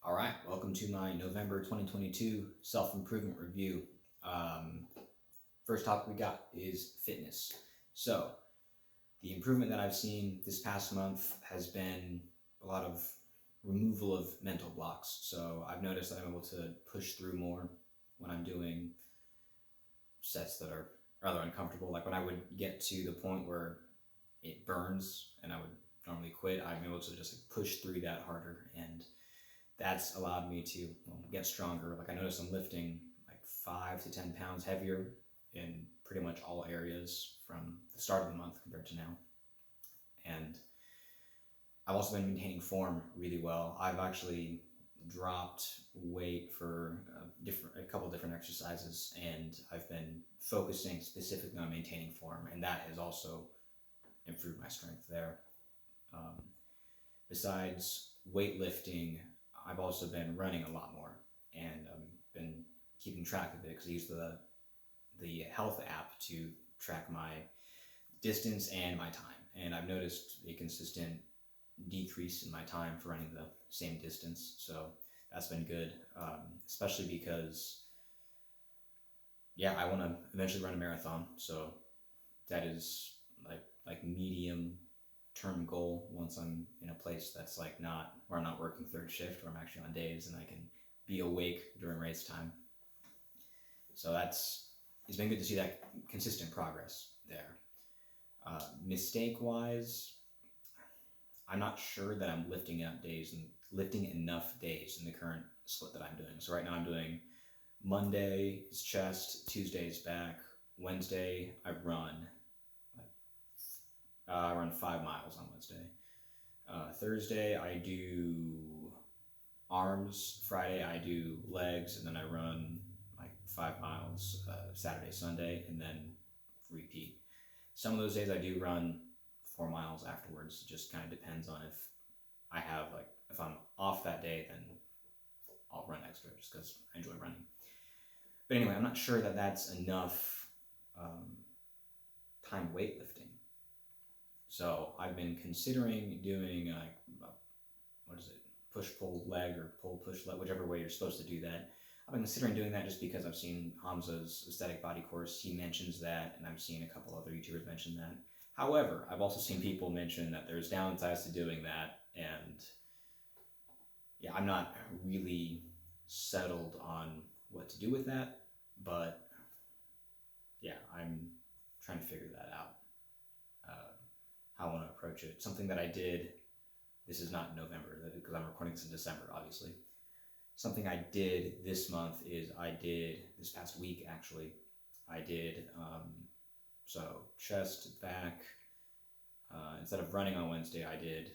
All right, welcome to my November 2022 self-improvement review. First topic we got is fitness. So the improvement that I've seen this past month has been a lot of removal of mental blocks. So I've noticed that I'm able to push through more when I'm doing sets that are rather uncomfortable. Like when I would get to the point where it burns and I would normally quit, I'm able to just push through that harder, and that's allowed me to get stronger. Like I noticed I'm lifting like 5 to 10 pounds heavier in pretty much all areas from the start of the month compared to now. And I've also been maintaining form really well. I've actually dropped weight for a couple different exercises, and I've been focusing specifically on maintaining form, and that has also improved my strength there. Besides weightlifting, I've also been running a lot more, and I've been keeping track of it because I use the health app to track my distance and my time. And I've noticed a consistent decrease in my time for running the same distance. So that's been good, especially because, I want to eventually run a marathon. So that is like medium term goal once I'm in a place that's like not where I'm not working third shift, where I'm actually on days and I can be awake during race time. So it's been good to see that consistent progress there. Mistake wise, I'm not sure that I'm lifting enough days in the current split that I'm doing. So right now I'm doing Monday is chest, Tuesday is back, Wednesday I run 5 miles on Wednesday. Thursday I do arms. Friday I do legs, and then I run like 5 miles Saturday, Sunday, and then repeat. Some of those days I do run 4 miles afterwards. It just kind of depends on if I'm off that day, then I'll run extra just because I enjoy running. But anyway, I'm not sure that that's enough time weightlifting. So I've been considering doing push-pull leg or pull-push leg, whichever way you're supposed to do that. I've been considering doing that just because I've seen Hamza's aesthetic body course. He mentions that, and I've seen a couple other YouTubers mention that. However, I've also seen people mention that there's downsides to doing that, and I'm not really settled on what to do with that, but I'm trying to figure that out. How I want to approach it. Something that I did, this is not in November, because I'm recording this in December, obviously. Something I did this month is this past week actually, I did, so chest, back, instead of running on Wednesday, I did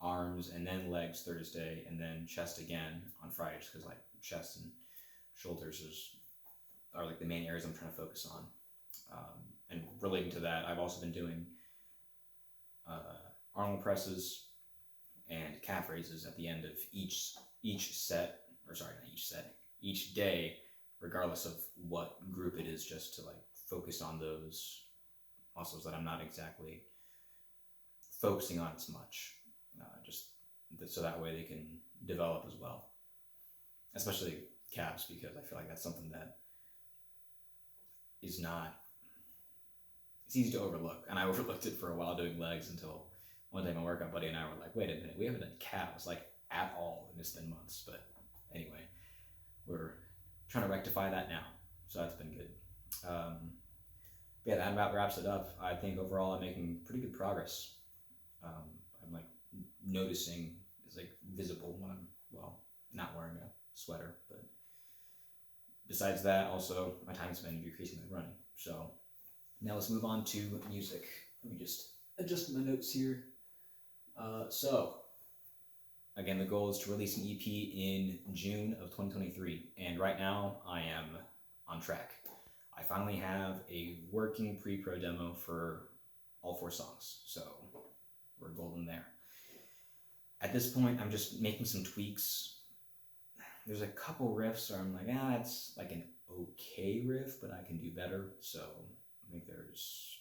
arms and then legs Thursday, and then chest again on Friday, just because like chest and shoulders are like the main areas I'm trying to focus on. And relating to that, I've also been doing Arnold presses and calf raises at the end of each day, regardless of what group it is, just to like focus on those muscles that I'm not exactly focusing on as much, so that way they can develop as well, especially calves, because I feel like that's something that is not, it's easy to overlook, and I overlooked it for a while doing legs until one day my workout buddy and I were like, wait a minute, we haven't done calves like at all, and it's been months. But anyway, we're trying to rectify that now, so that's been good. That about wraps it up. I think overall I'm making pretty good progress. I'm like noticing it's like visible when I'm not wearing a sweater, but besides that, also my time's been decreasing with running. So now let's move on to music. Let me just adjust my notes here. So again, the goal is to release an EP in June of 2023, and right now I am on track. I finally have a working pre-pro demo for all 4 songs, so we're golden there. At this point, I'm just making some tweaks. There's a couple riffs where I'm like, it's like an okay riff, but I can do better. So I think there's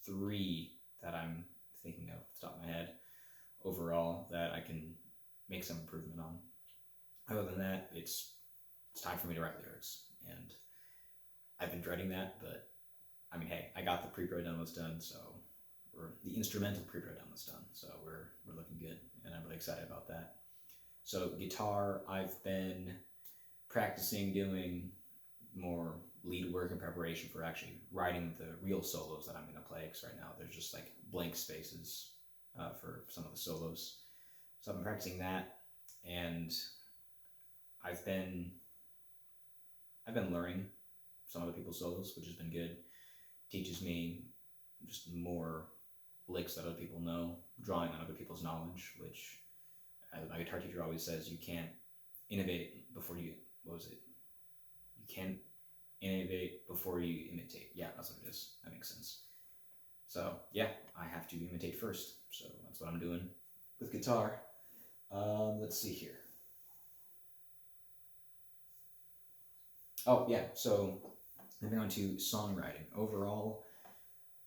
3 that I'm thinking of off the top of my head overall that I can make some improvement on. Other than that, it's time for me to write lyrics, and I've been dreading that, but I mean, hey, I got the pre-pro demos done, so, or the instrumental pre-pro demos done, so we're looking good, and I'm really excited about that. So guitar, I've been practicing doing more lead work in preparation for actually writing the real solos that I'm going to play, because right now there's just like blank spaces for some of the solos. So I've been practicing that, and I've been learning some other people's solos, which has been good. Teaches me just more licks that other people know, drawing on other people's knowledge, which, as my guitar teacher always says, you can't innovate before you, what was it? You can't innovate before you imitate. Yeah, that's what it is. That makes sense. So yeah, I have to imitate first. So that's what I'm doing with guitar. Let's see here. Oh yeah, so moving on to songwriting. Overall,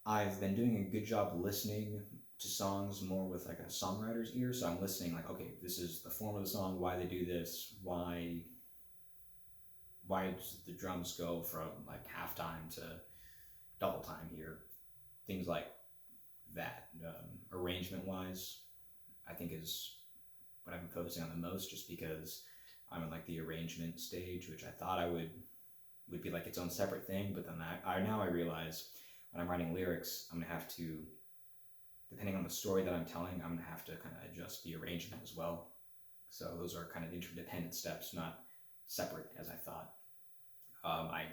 I've been doing a good job listening to songs more with like a songwriter's ear. So I'm listening like, okay, this is the form of the song, why they do this, why does the drums go from like halftime to double time here, things like that. Arrangement wise, I think is what I've been focusing on the most, just because I'm in like the arrangement stage, which I thought I would be like its own separate thing, but then now I realize when I'm writing lyrics, I'm gonna have to, depending on the story that I'm telling, I'm gonna have to kind of adjust the arrangement as well. So those are kind of interdependent steps, not separate as I thought. I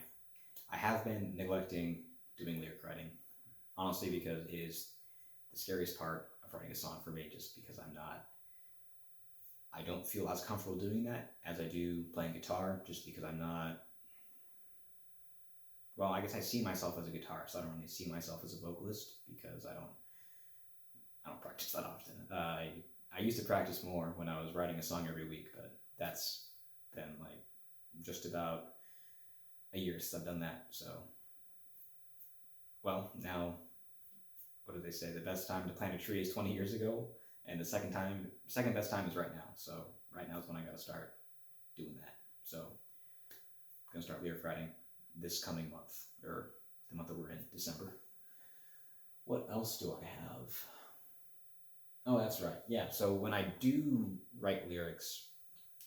have been neglecting doing lyric writing, honestly, because it is the scariest part of writing a song for me, just because I don't feel as comfortable doing that as I do playing guitar, just because I'm not, well, I guess I see myself as a guitarist. I don't really see myself as a vocalist because I don't practice that often. I used to practice more when I was writing a song every week, but that's been like just about a year since I've done that. So, well, now, what do they say? The best time to plant a tree is 20 years ago, and the second best time is right now. So right now is when I gotta start doing that. So I'm gonna start lyric writing this coming month, or the month that we're in, December. What else do I have? Oh, that's right. Yeah, so when I do write lyrics,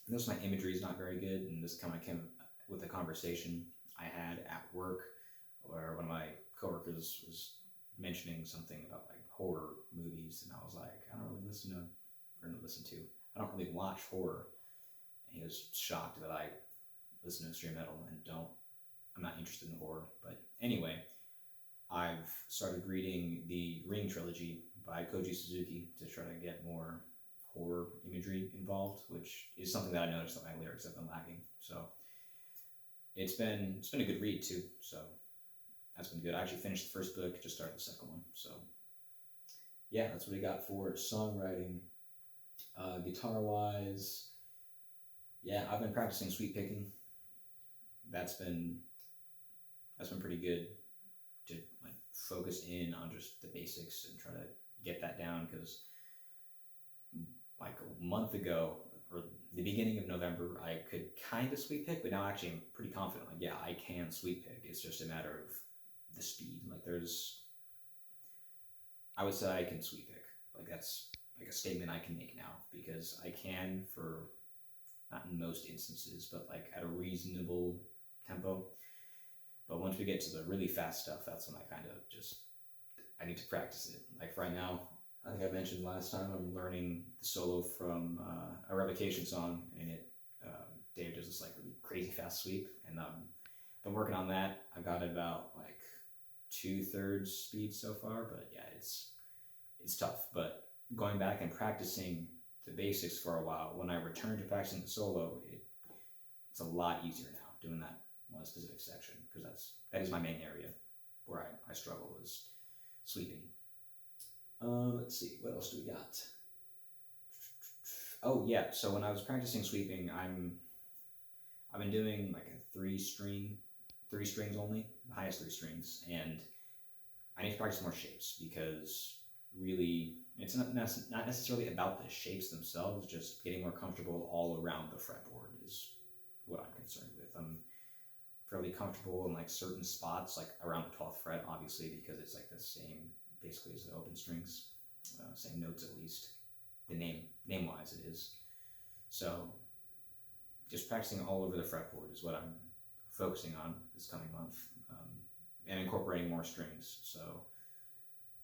notice my imagery is not very good, and this kind of came with a conversation I had at work, where one of my coworkers was mentioning something about like horror movies, and I was like, I don't really I don't really watch horror. And he was shocked that I listen to extreme metal and I'm not interested in horror. But anyway, I've started reading the Ring trilogy by Koji Suzuki to try to get more horror imagery involved, which is something that I noticed that my lyrics have been lacking. So it's been a good read too. So that's been good. I actually finished the first book, just started the second one. So yeah, that's what I got for songwriting. Guitar wise, yeah, I've been practicing sweep picking. That's been pretty good to like focus in on just the basics and try to get that down, because like a month ago, or the beginning of November, I could kind of sweep pick, but now actually I'm pretty confident, like, yeah, I can sweep pick. It's just a matter of the speed. Like I would say I can sweep pick. Like that's like a statement I can make now, because I can, for not in most instances, but like at a reasonable tempo. But once we get to the really fast stuff, that's when I need to practice it. Like right now, I think I mentioned last time, I'm learning the solo from a Revocation song, and Dave does this like really crazy fast sweep, and been working on that. I got it about like 2/3 speed so far, but yeah, it's tough. But going back and practicing the basics for a while, when I return to practicing the solo, it's a lot easier now doing that one specific section, because that is my main area where I struggle, is sweeping. Let's see, what else do we got? Oh yeah, so when I was practicing sweeping, I've been doing like a 3 strings only, the highest 3 strings, and I need to practice more shapes, because really It's not necessarily about the shapes themselves, just getting more comfortable all around the fretboard is what I'm concerned with. I'm fairly comfortable in like certain spots, like around the 12th fret, obviously, because it's like the same basically as the open strings, same notes at least. The name wise it is. So just practicing all over the fretboard is what I'm focusing on this coming month, and incorporating more strings. So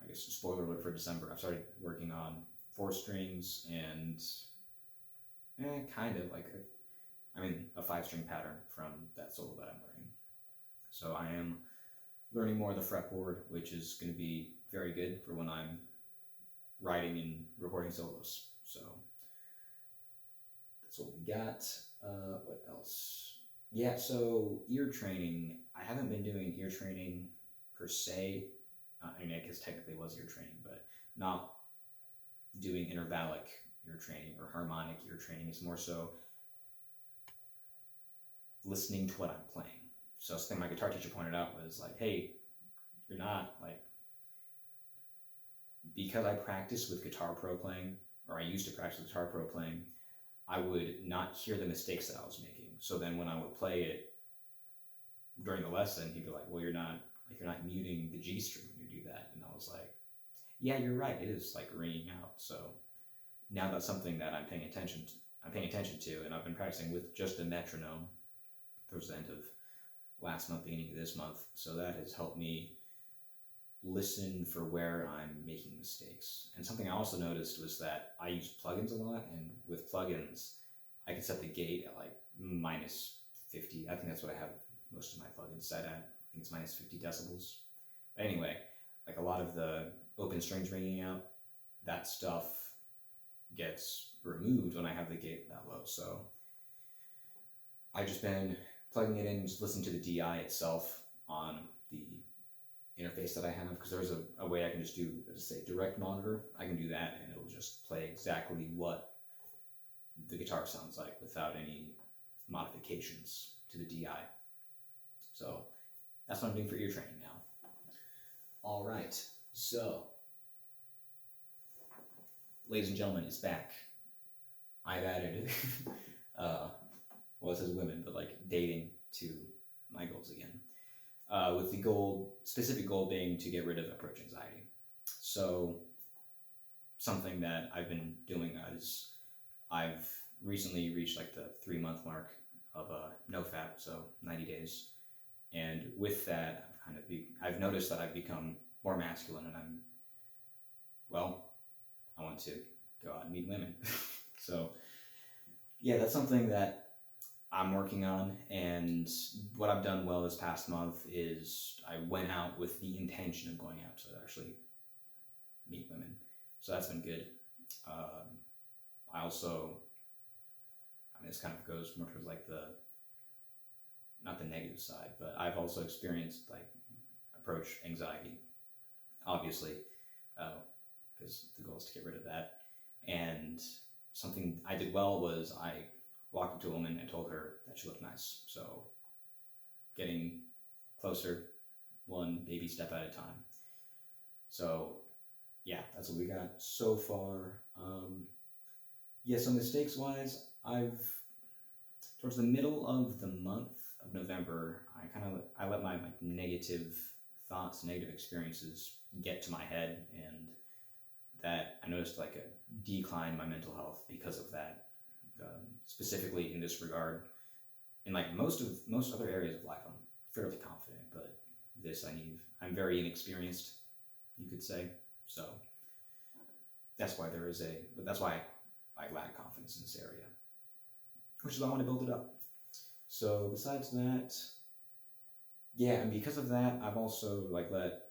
I guess spoiler alert for December, I've started working on 4 strings and kind of like a 5-string pattern from that solo that I'm learning. So I am learning more of the fretboard, which is going to be very good for when I'm writing and recording solos. So that's what we got. What else? Yeah, so ear training. I haven't been doing ear training per se. I guess technically it was ear training, but not doing intervallic ear training or harmonic ear training. It's more so listening to what I'm playing. So something my guitar teacher pointed out was like, hey, you're not like, because I practice with Guitar Pro playing, or I used to practice with Guitar Pro playing, I would not hear the mistakes that I was making. So then when I would play it during the lesson, he'd be like, well, you're not muting the G string when you do that. And I was like, yeah, you're right. It is like ringing out. So now that's something that I'm paying attention to, and I've been practicing with just a metronome towards the end of last month, beginning of this month. So that has helped me listen for where I'm making mistakes. And something I also noticed was that I use plugins a lot, and with plugins, I can set the gate at like -50. I think that's what I have most of my plugins set at. I think it's -50 decibels. But anyway, like a lot of the open strings ringing out, that stuff gets removed when I have the gate that low. So I've just been plugging it in and just listening to the DI itself on the interface that I have, because there's a way I can just do, let's say, direct monitor. I can do that and it'll just play exactly what the guitar sounds like without any modifications to the DI. So that's what I'm doing for ear training now. All right, so ladies and gentlemen, it's back. I've added, well, it says women, but like dating to my goals again. With the specific goal being to get rid of approach anxiety. So something that I've been doing is I've recently reached like the 3-month mark of no fap, so 90 days. And with that, I've noticed that I've become more masculine, and I want to go out and meet women. So yeah, that's something that I'm working on. And what I've done well this past month is I went out with the intention of going out to actually meet women. So that's been good. This kind of goes more towards like not the negative side, but I've also experienced like approach anxiety, obviously, because the goal is to get rid of that. And something I did well was I walked up to a woman and told her that she looked nice. So getting closer, one baby step at a time. So yeah, that's what we got so far. Yeah, so mistakes wise, towards the middle of the month of November, I let my like negative thoughts, negative experiences get to my head, and that I noticed like a decline in my mental health because of that. Specifically in this regard, in like most other areas of life, I'm fairly confident, but I'm very inexperienced, you could say. So that's why I lack confidence in this area, which is why I want to build it up. So besides that, yeah, and because of that, I've also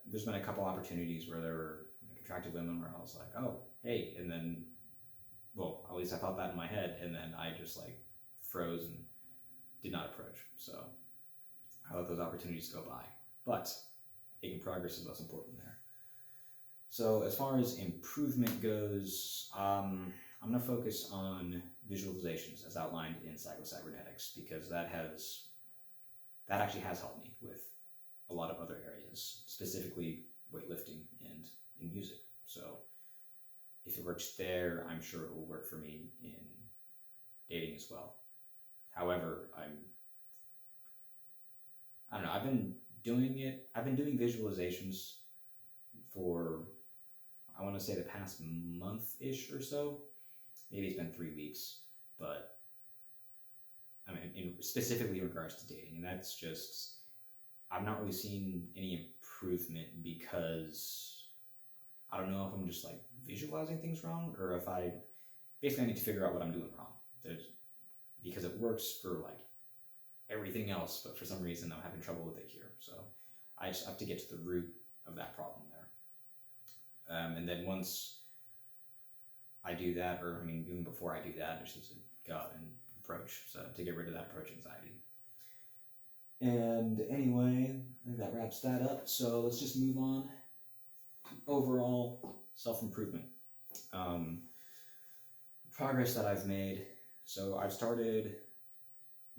there's been a couple opportunities where there were like attractive women where I was like, oh, hey, and then, well, at least I thought that in my head, and then I just like froze and did not approach. So I let those opportunities go by, but making progress is what's important there. So as far as improvement goes, I'm going to focus on visualizations as outlined in Psycho-Cybernetics, because that actually has helped me with a lot of other areas, specifically weightlifting and in music. So if it works there, I'm sure it will work for me in dating as well. However, I don't know, I've been doing visualizations for, I want to say, the past month-ish or so. Maybe it's been 3 weeks, but I mean, specifically in regards to dating, and that's just, I've not really seen any improvement because I don't know if I'm just like visualizing things wrong, or if I need to figure out what I'm doing wrong. Because it works for like everything else, but for some reason I'm having trouble with it here. So I just have to get to the root of that problem there. And then once I do that, or I mean, even before I do that, it's just a gut and approach. So to get rid of that approach anxiety. And anyway, I think that wraps that up. So let's just move on to overall self-improvement. Progress that I've made. So I've started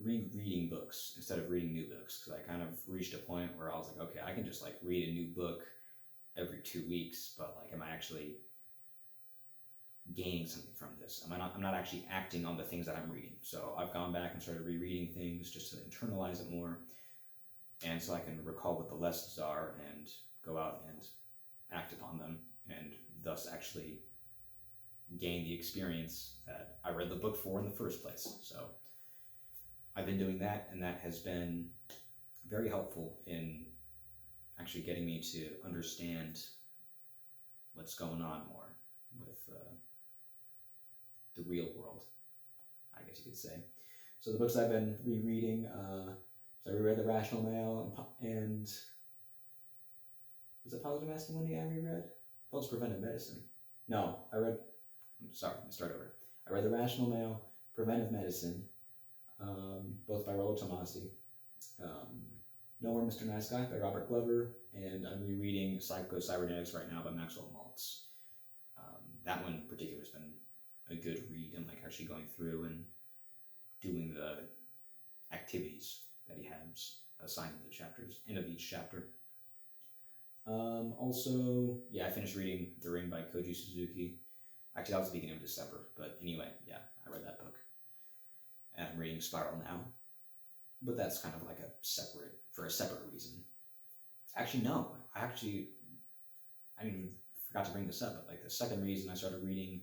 rereading books instead of reading new books, because I kind of reached a point where I was like, okay, I can just like read a new book every 2 weeks, but like, am I actually gaining something from this? I'm not actually acting on the things that I'm reading. So I've gone back and started rereading things just to internalize it more, and so I can recall what the lessons are and go out and act upon them, and thus actually gain the experience that I read the book for in the first place. So I've been doing that, and that has been very helpful in actually getting me to understand what's going on more with the real world, I guess you could say. So the books I've been rereading, so I reread The Rational Male, and was it Positive Masculinity I reread? That was Preventive Medicine. No, let me start over. I read The Rational Male, Preventive Medicine, both by Rollo, Tomassi. No More Mr. Nice Guy by Robert Glover, and I'm rereading Psycho-Cybernetics right now by Maxwell and Maltz. That one in particular has been a good read, and like actually going through and doing the activities that he has assigned in the chapters, end of each chapter. Also, yeah, I finished reading The Ring by Koji Suzuki. Actually, that was the beginning of December, but anyway, yeah, I read that book. And I'm reading Spiral now, but that's kind of like for a separate reason. Actually, no, I forgot to bring this up, but like the second reason I started reading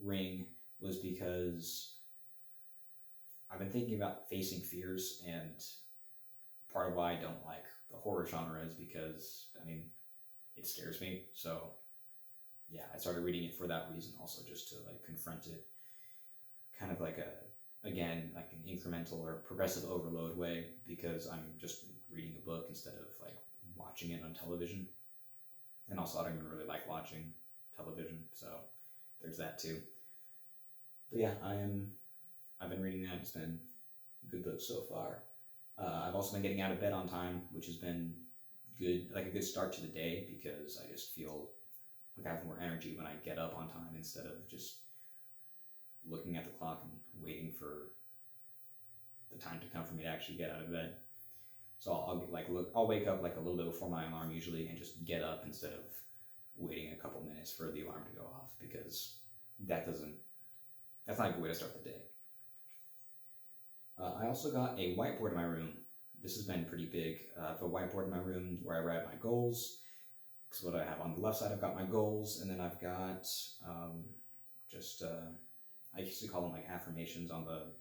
Ring was because I've been thinking about facing fears, and part of why I don't like the horror genre is because, I mean, it scares me. So yeah, I started reading it for that reason also, just to like confront it, kind of like an incremental or progressive overload way, because I'm just reading a book instead of like watching it on television. And also I don't even really like watching television, so there's that too. But yeah, I've been reading that. It's been a good book so far. I've also been getting out of bed on time, which has been good, like a good start to the day, because I just feel like I have more energy when I get up on time instead of just looking at the clock and waiting for the time to come for me to actually get out of bed. So I'll wake up like a little bit before my alarm usually, and just get up instead of waiting a couple minutes for the alarm to go off, because that's not a good way to start the day. I also got a whiteboard in my room. This has been pretty big. I have a whiteboard in my room where I write my goals. So what I have on the left side, I've got my goals, and then I've got I used to call them like affirmations on the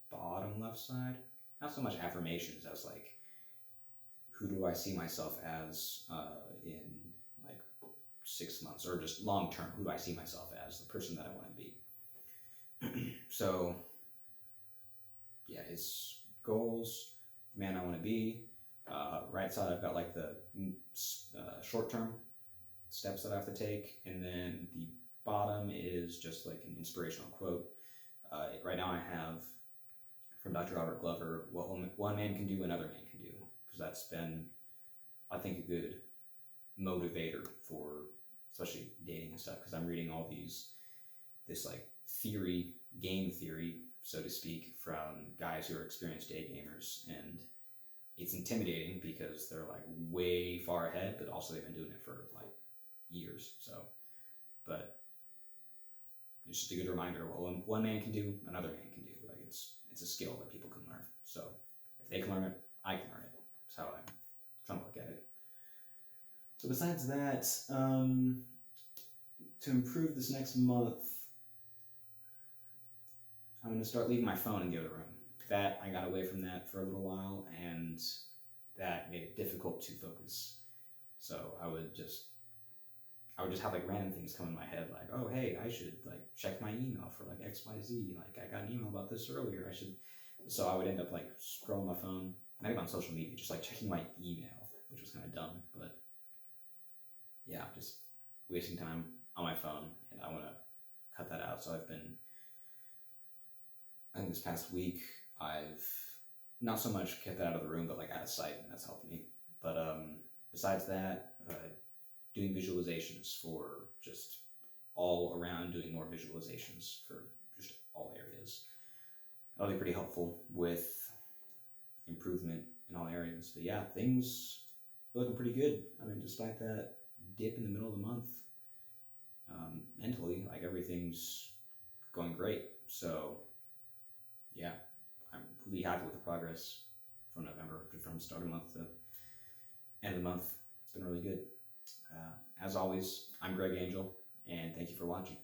bottom left side. Not so much affirmations as like, who do I see myself as in like 6 months, or just long term, who do I see myself as, the person that I want to be. So yeah, it's goals, the man I want to be. Right side, I've got like the short-term steps that I have to take, and then the bottom is just like an inspirational quote. Right now I have from Dr. Robert Glover, what one man can do, another man can do, because that's been, I think, a good motivator for especially dating and stuff, because I'm reading all this like game theory, so to speak, from guys who are experienced day gamers, and it's intimidating because they're like way far ahead, but also they've been doing it for like years. So, but it's just a good reminder. Well, one man can do, another man can do. Like it's a skill that people can learn. So if they can learn it, I can learn it. That's how I'm trying to look at it. So besides that, to improve this next month, I'm going to start leaving my phone in the other room. That I got away from that for a little while, and that made it difficult to focus. So I would just have like random things come in my head, like, oh hey, I should like check my email for like XYZ. Like I got an email about this earlier. I should. So I would end up like scrolling my phone, not even on social media, just like checking my email, which was kind of dumb, but yeah, just wasting time on my phone, and I want to cut that out. So I think this past week, I've not so much kept that out of the room, but like out of sight, and that's helped me. But besides that, doing visualizations for just all around, doing more visualizations for just all areas. That'll be pretty helpful with improvement in all areas. But yeah, things are looking pretty good. I mean, despite that dip in the middle of the month, mentally, like everything's going great. So yeah, I'm really happy with the progress from November, from start of the month to end of the month. It's been really good. As always, I'm Greg Angel, and thank you for watching.